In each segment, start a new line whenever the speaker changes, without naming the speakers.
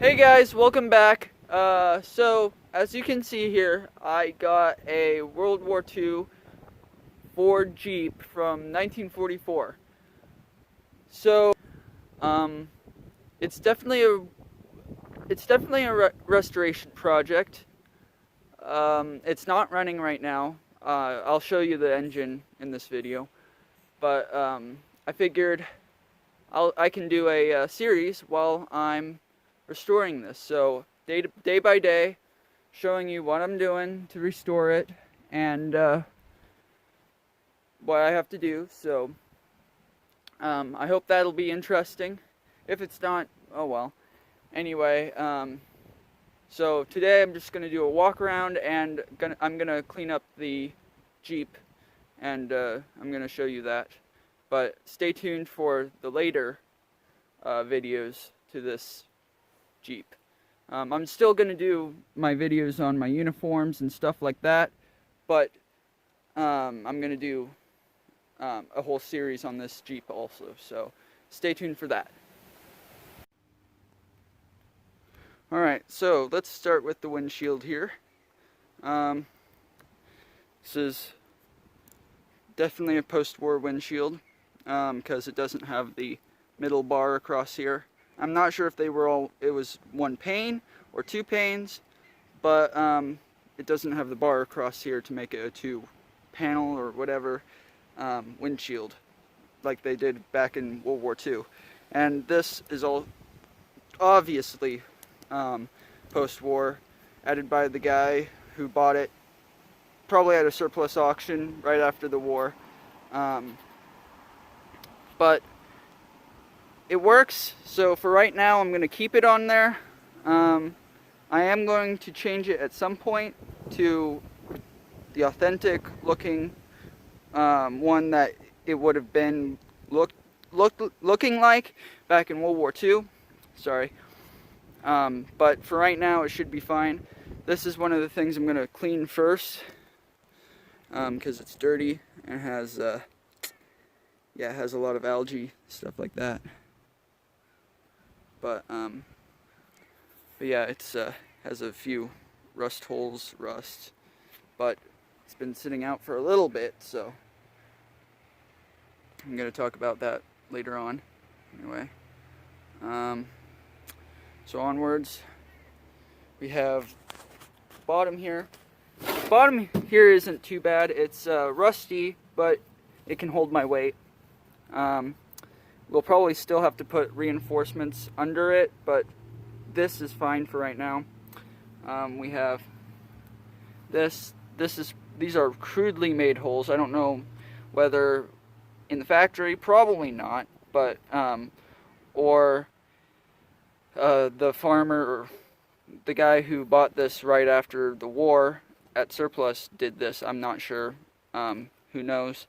Hey guys, welcome back. So as you can see here, I got a World War II Ford Jeep from 1944. So it's definitely a restoration project. It's not running right now. I'll show you the engine in this video, but I figured I can do a series while I'm restoring this. So day by day, showing you what I'm doing to restore it and what I have to do. So I hope that'll be interesting. If it's not, oh well. Anyway, so today I'm just gonna do a walk around and I'm gonna clean up the Jeep, and I'm gonna show you that. But stay tuned for the later videos to this Jeep. I'm still going to do my videos on my uniforms and stuff like that, but I'm going to do a whole series on this Jeep also, so stay tuned for that. Alright, so let's start with the windshield here. This is definitely a post-war windshield because it doesn't have the middle bar across here. I'm not sure if it was one pane or two panes, but it doesn't have the bar across here to make it a two panel or whatever windshield like they did back in World War II. And this is all obviously post-war, added by the guy who bought it probably at a surplus auction right after the war. But it works, so for right now I'm going to keep it on there. I am going to change it at some point to the authentic looking one that it would have been looking like back in World War II. Sorry. But for right now it should be fine. This is one of the things I'm going to clean first because it's dirty and has it has a lot of algae, stuff like that. But yeah, it's has a few rust holes, but it's been sitting out for a little bit, so I'm going to talk about that later on. Anyway, so onwards, we have bottom here. Bottom here isn't too bad. It's rusty, but it can hold my weight. We'll probably still have to put reinforcements under it, but this is fine for right now. We have this. These are crudely made holes. I don't know whether in the factory, probably not, but or the farmer or the guy who bought this right after the war at surplus did this. I'm not sure. Who knows?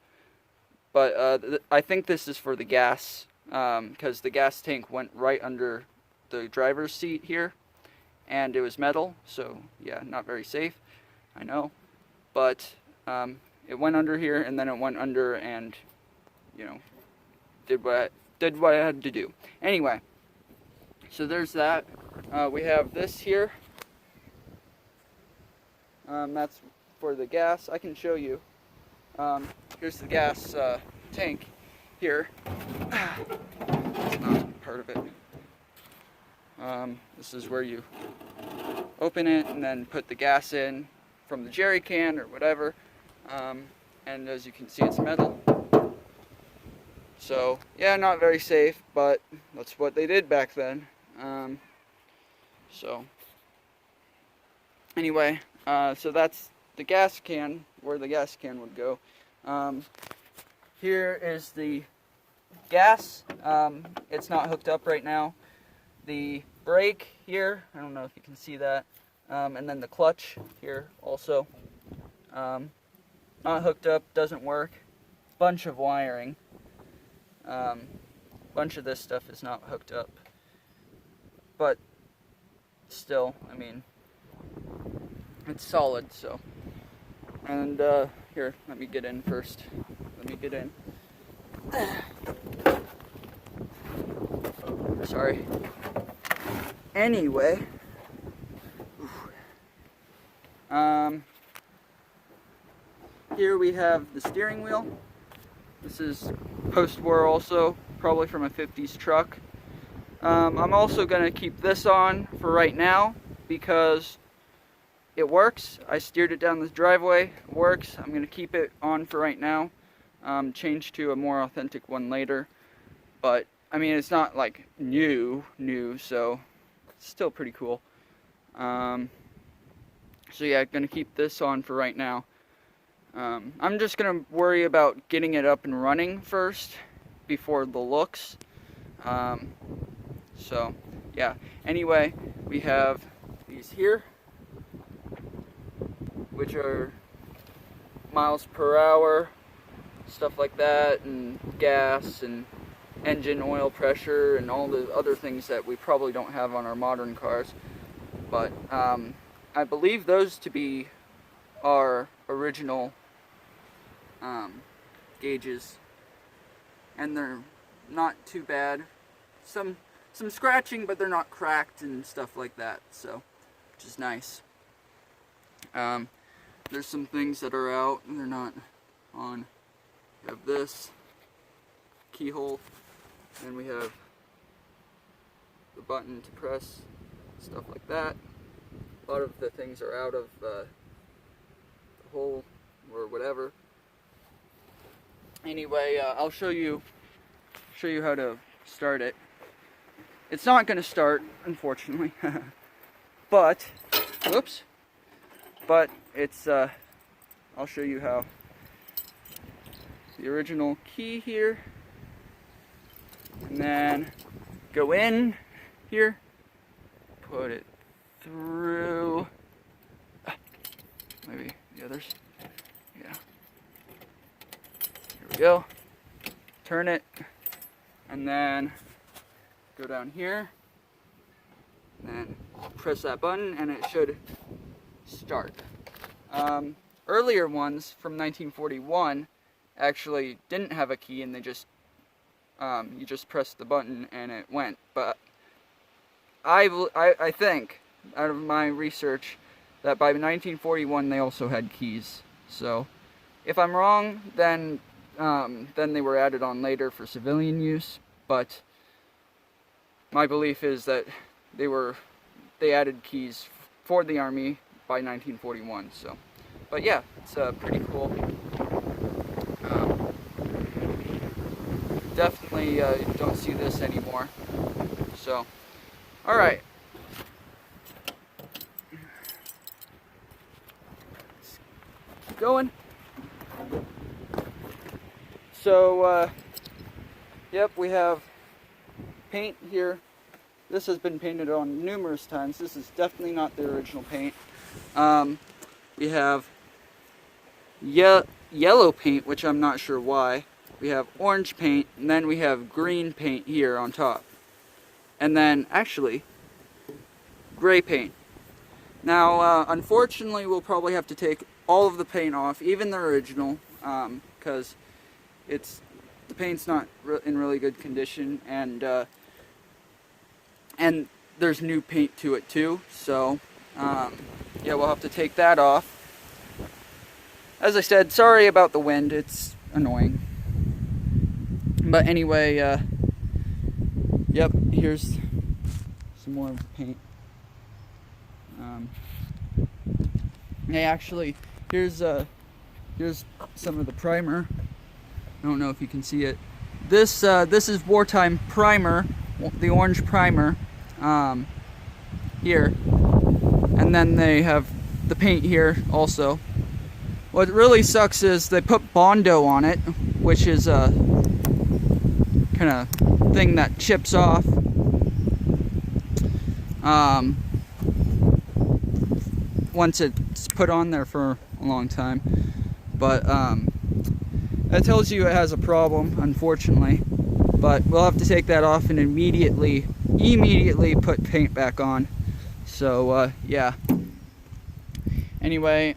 But I think this is for the gas, because the gas tank went right under the driver's seat here, and it was metal, so yeah, not very safe, I know. But it went under here, and then it went under and, you know, did what I had to do. Anyway, so there's that. We have this here. That's for the gas. I can show you. Here's the gas tank here. It's not part of it. This is where you open it and then put the gas in from the jerry can or whatever. And as you can see, it's metal. So yeah, not very safe, but that's what they did back then. So anyway, so that's the gas can, where the gas can would go. Here is the gas. It's not hooked up right now. The brake here, I don't know if you can see that, and then the clutch here also. Not hooked up, doesn't work. Bunch of wiring. Bunch of this stuff is not hooked up. But still, I mean, it's solid, so. And here, let me get in first. Let me get in. Sorry. Anyway, here we have the steering wheel. This is post-war also, probably from a 50s truck. I'm also going to keep this on for right now because it works. I steered it down this driveway, it works. I'm going to keep it on for right now. Change to a more authentic one later. But, I mean, it's not like new, so it's still pretty cool. So yeah, going to keep this on for right now. I'm just going to worry about getting it up and running first before the looks. So yeah, anyway, we have these here, which are miles per hour, stuff like that, and gas and engine oil pressure and all the other things that we probably don't have on our modern cars. But I believe those to be our original gauges, and they're not too bad. Some scratching, but they're not cracked and stuff like that, so which is nice. There's some things that are out and they're not on. We have this keyhole, and we have the button to press, stuff like that. A lot of the things are out of the hole or whatever. Anyway, I'll show you how to start it. It's not going to start, unfortunately, but whoops. But it's I'll show you how. The original key here, and then go in here, put it through. Maybe the others. Yeah. Here we go. Turn it, and then go down here, and then press that button, and it should start. Earlier ones from 1941 actually didn't have a key, and they just you just pressed the button and it went. But I think, out of my research, that by 1941 they also had keys. So if I'm wrong, then they were added on later for civilian use. But my belief is that they added keys for the Army by 1941. So, but yeah, it's pretty cool. Definitely don't see this anymore. So, all right. Keep going. So, yep, we have paint here. This has been painted on numerous times. This is definitely not the original paint. We have yellow paint, which I'm not sure why. We have orange paint, and then we have green paint here on top. And then, actually, gray paint. Now, unfortunately, we'll probably have to take all of the paint off, even the original, because the paint's not in really good condition, and there's new paint to it too. So, yeah, we'll have to take that off. As I said, sorry about the wind, it's annoying. But anyway, yep, here's some more paint. Hey, actually, here's some of the primer. I don't know if you can see it. This is wartime primer, the orange primer, here, and then they have the paint here also. What really sucks is they put Bondo on it, which is a kind of thing that chips off. Once it's put on there for a long time. But that tells you it has a problem, unfortunately. But we'll have to take that off and immediately put paint back on. So yeah. Anyway,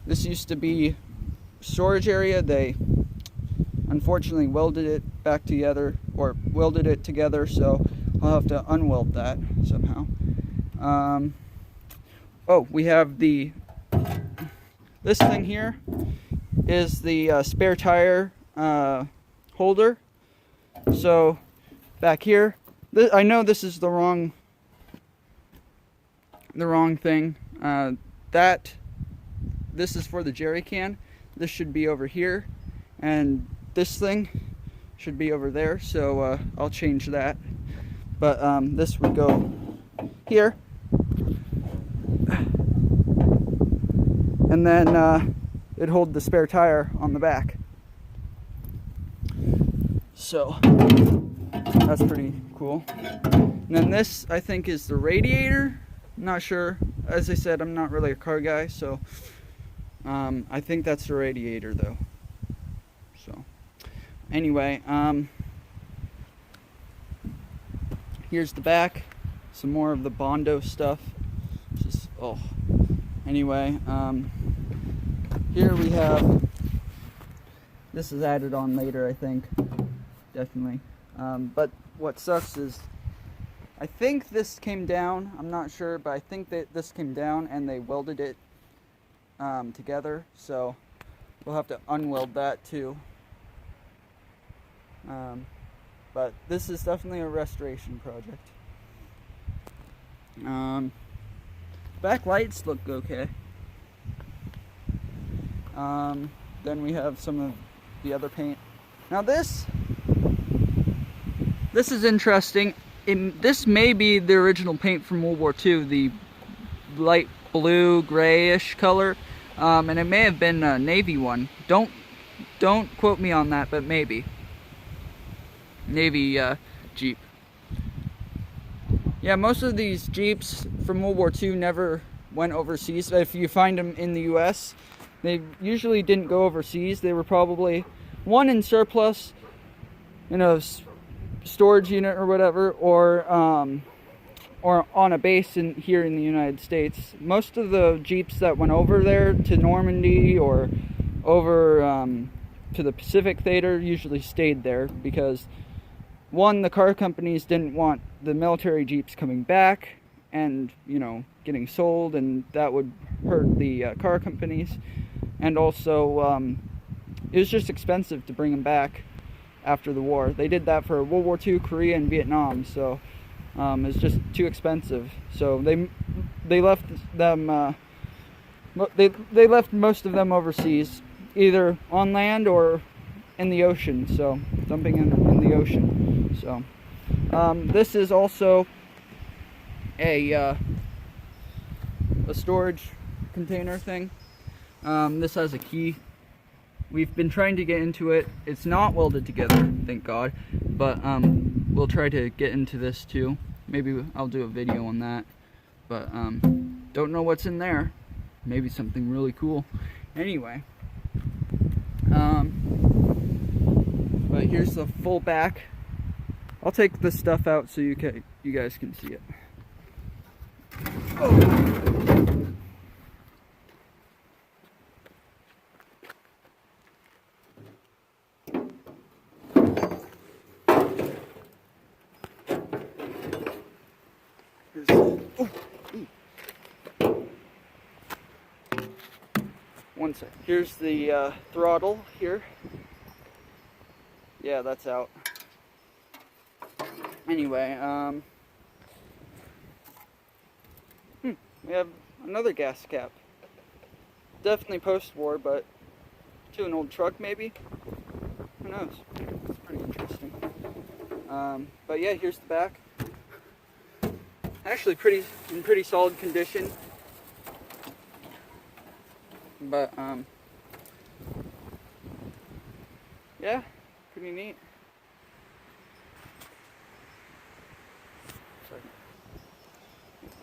this used to be storage area. They unfortunately welded it back together, or welded it together, so I'll have to unweld that somehow. Oh, we have this thing here is the spare tire holder. So back here, I know this is the wrong thing. This is for the jerry can. This should be over here, and this thing should be over there. So I'll change that. But this would go here, and then it'd hold the spare tire on the back. So that's pretty cool. And then this, I think, is the radiator. I'm not sure. As I said, I'm not really a car guy, so I think that's the radiator though. So anyway, here's the back. Some more of the Bondo stuff. Just anyway, here we have, this is added on later, I think, definitely. But what sucks is, I think this came down, I'm not sure, but I think that this came down and they welded it together, so we'll have to unweld that too. But this is definitely a restoration project. Back lights look okay. Then we have some of the other paint. Now this is interesting. This may be the original paint from World War II, the light blue, grayish color, and it may have been a Navy one. Don't quote me on that, but maybe. Navy Jeep. Yeah, most of these Jeeps from World War II never went overseas. If you find them in the US, they usually didn't go overseas. They were probably one in surplus, in a storage unit or whatever, or on a base here in the United States. Most of the Jeeps that went over there to Normandy or over to the Pacific Theater usually stayed there because, one, the car companies didn't want the military Jeeps coming back and, you know, getting sold, and that would hurt the car companies. And also, it was just expensive to bring them back after the war. They did that for World War II, Korea, and Vietnam, so it's just too expensive. So they left them. They left most of them overseas, either on land or in the ocean. So dumping in the ocean. So this is also a storage container thing. This has a key. We've been trying to get into it. It's not welded together, thank God, but we'll try to get into this too. Maybe I'll do a video on that, but don't know what's in there. Maybe something really cool. Anyway, but here's the full back. I'll take this stuff out so you guys can see it. Oh. One sec. Here's the throttle here. Yeah, that's out. Anyway, we have another gas cap. Definitely post-war, but to an old truck maybe. Who knows? It's pretty interesting. But yeah, here's the back. Actually, in pretty solid condition. But yeah, pretty neat.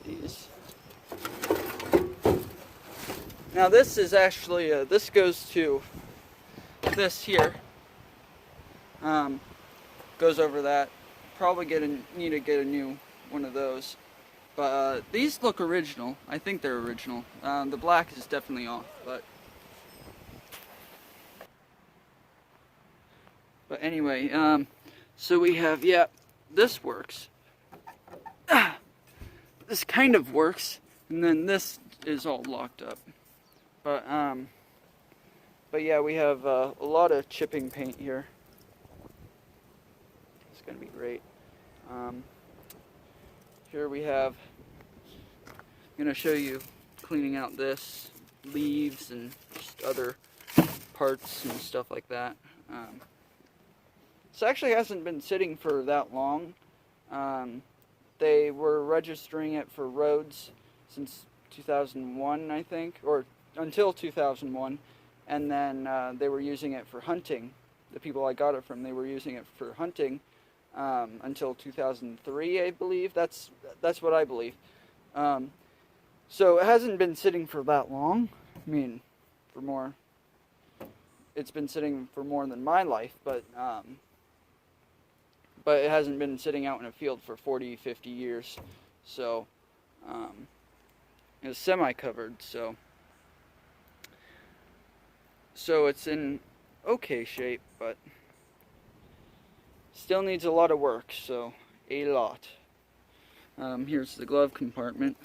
These. Now this is actually this goes to this here. Goes over that. Probably need to get a new one of those. But these look original. I think they're original. The black is definitely off, but anyway, so we have, yeah, this works. this kind of works, and then this is all locked up. But yeah, we have a lot of chipping paint here. It's gonna be great. Here we have, I'm gonna show you cleaning out this, leaves and just other parts and stuff like that. This actually hasn't been sitting for that long. They were registering it for roads since 2001, I think, or until 2001, and then they were using it for hunting. The people I got it from, they were using it for hunting until 2003, I believe. That's what I believe. So it hasn't been sitting for that long. I mean, it's been sitting for more than my life, but it hasn't been sitting out in a field for 40, 50 years. So it's semi-covered, so it's in okay shape, but still needs a lot of work, so a lot. Here's the glove compartment.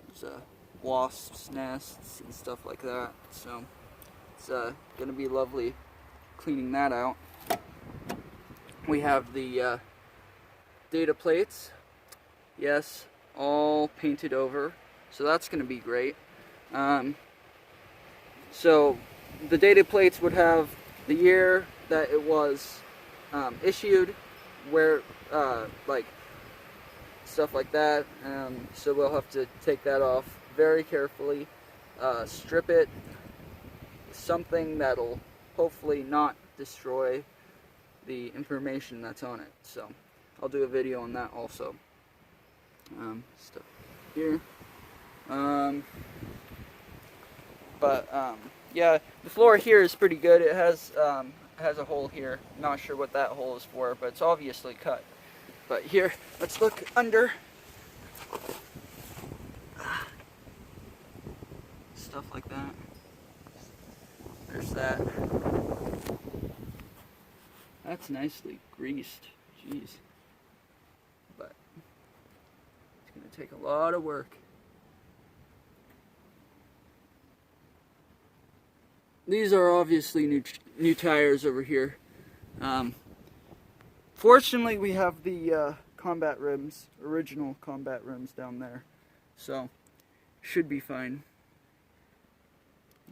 There's wasps' nests and stuff like that, so it's gonna be lovely cleaning that out. We have the data plates, yes, all painted over, so that's gonna be great. So the data plates would have the year that it was issued, where like stuff like that. So we'll have to take that off very carefully, strip it with something that'll hopefully not destroy the information that's on it. So I'll do a video on that also. Stuff here. Yeah, the floor here is pretty good. It has a hole here. Not sure what that hole is for, but it's obviously cut. But here, let's look under. Stuff like that. There's that. That's nicely greased. Jeez. But it's going to take a lot of work. These are obviously new tires over here. Fortunately, we have the combat rims, original combat rims down there, so should be fine.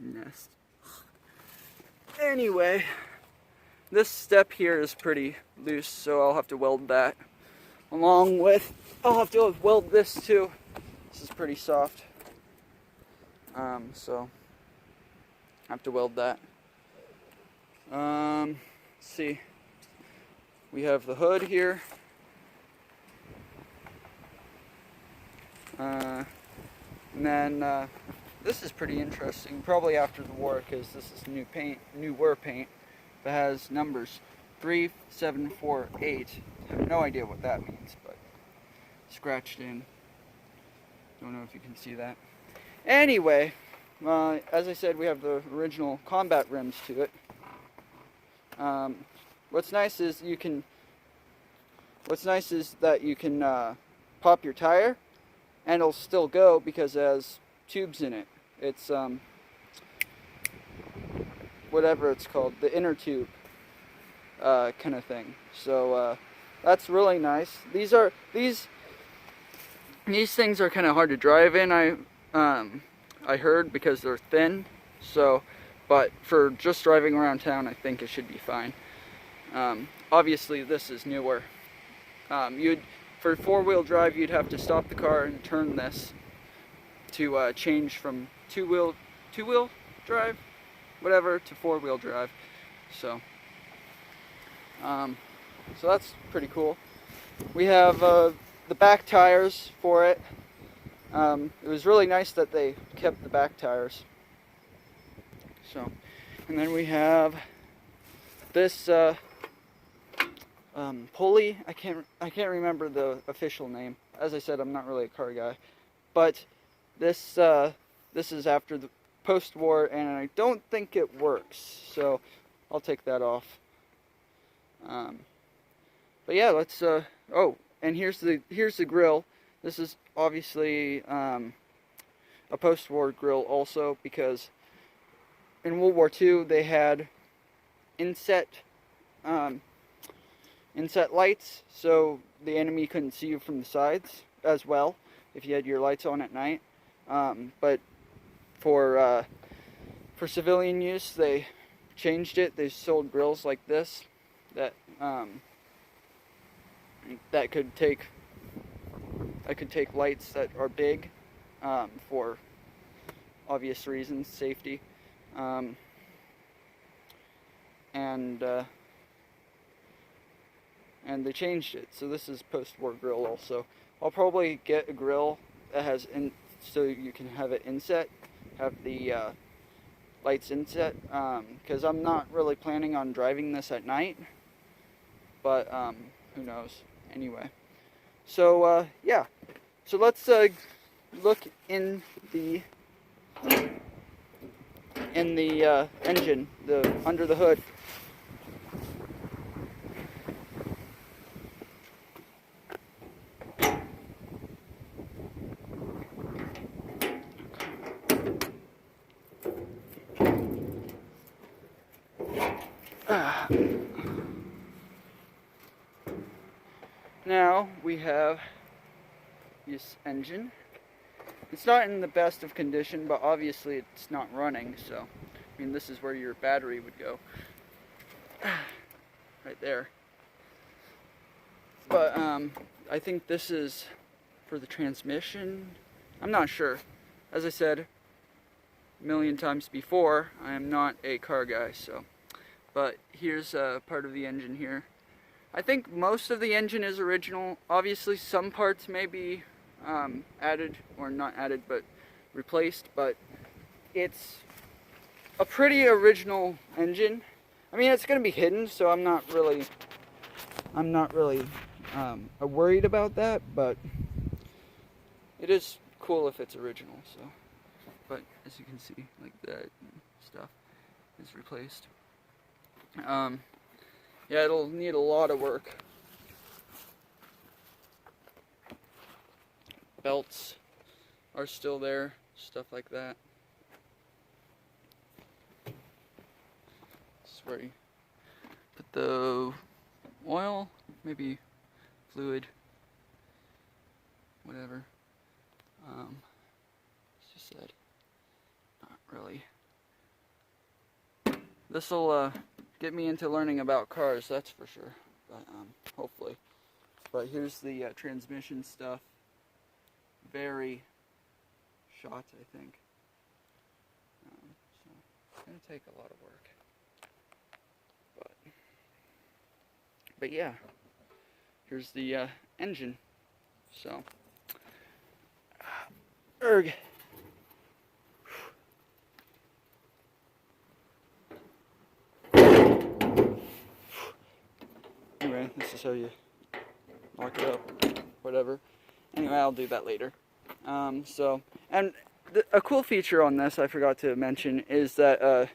Nest. Anyway, this step here is pretty loose, so I'll have to weld that. Along with, I'll have to weld this too. This is pretty soft. So I have to weld that. Let's see. We have the hood here. And then this is pretty interesting. Probably after the war, because this is newer paint. That has numbers 3, 7, 4, 8. I have no idea what that means, but scratched in. Don't know if you can see that. Anyway. As I said, we have the original combat rims to it. What's nice is that you can pop your tire and it'll still go because it has tubes in it. It's whatever it's called, the inner tube kind of thing. So that's really nice. These things are kind of hard to drive in. I heard, because they're thin, but for just driving around town, I think it should be fine. Obviously, this is newer. For four-wheel drive, you'd have to stop the car and turn this to change from two-wheel drive, whatever, to four-wheel drive. So that's pretty cool. We have the back tires for it. It was really nice that they kept the back tires. So, and then we have this pulley. I can't remember the official name. As I said, I'm not really a car guy, but this is after the post-war, and I don't think it works. So I'll take that off. But yeah, let's. Oh, and here's the grill. This is obviously a post-war grill also, because in World War II they had inset lights, so the enemy couldn't see you from the sides as well if you had your lights on at night. But for civilian use, they changed it. They sold grills like this that could take lights that are big, for obvious reasons, safety, and they changed it. So this is post-war grill also. I'll probably get a grill that has so you can have it inset, have the lights inset, because I'm not really planning on driving this at night, but who knows. Anyway, so yeah, so let's look in the engine, under the hood. Now we have this engine. It's not in the best of condition, but obviously it's not running, so I mean, this is where your battery would go. Right there. But I think this is for the transmission. I'm not sure. As I said a million times before, I am not a car guy, so. But here's part of the engine here. I think most of the engine is original. Obviously some parts may be added, or not added, but replaced, but it's a pretty original engine. I mean, it's going to be hidden, so I'm not really worried about that, but it is cool if it's original. So, but as you can see, like that stuff is replaced. Yeah, it'll need a lot of work. Belts are still there, stuff like that. This is where you put the oil, maybe fluid, whatever. As you said, not really. This'll get me into learning about cars, that's for sure. But hopefully. But here's the transmission stuff. Very shot, I think. So it's gonna take a lot of work. But yeah, here's the engine. So, erg. Anyway, this is how you lock it up, whatever. Anyway, I'll do that later. So, and a cool feature on this I forgot to mention is that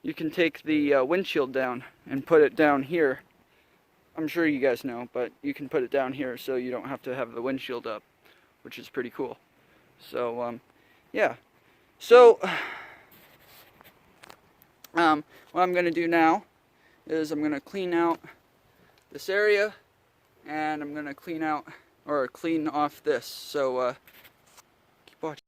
you can take the windshield down and put it down here. I'm sure you guys know, but you can put it down here so you don't have to have the windshield up, which is pretty cool. So, yeah. So, what I'm going to do now is I'm going to clean out this area, and I'm going to clean off this. So, keep watching.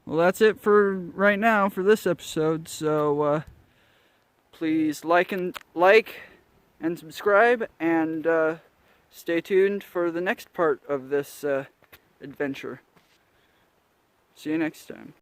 Well, that's it for right now for this episode. So please like and subscribe, and stay tuned for the next part of this adventure. See you next time.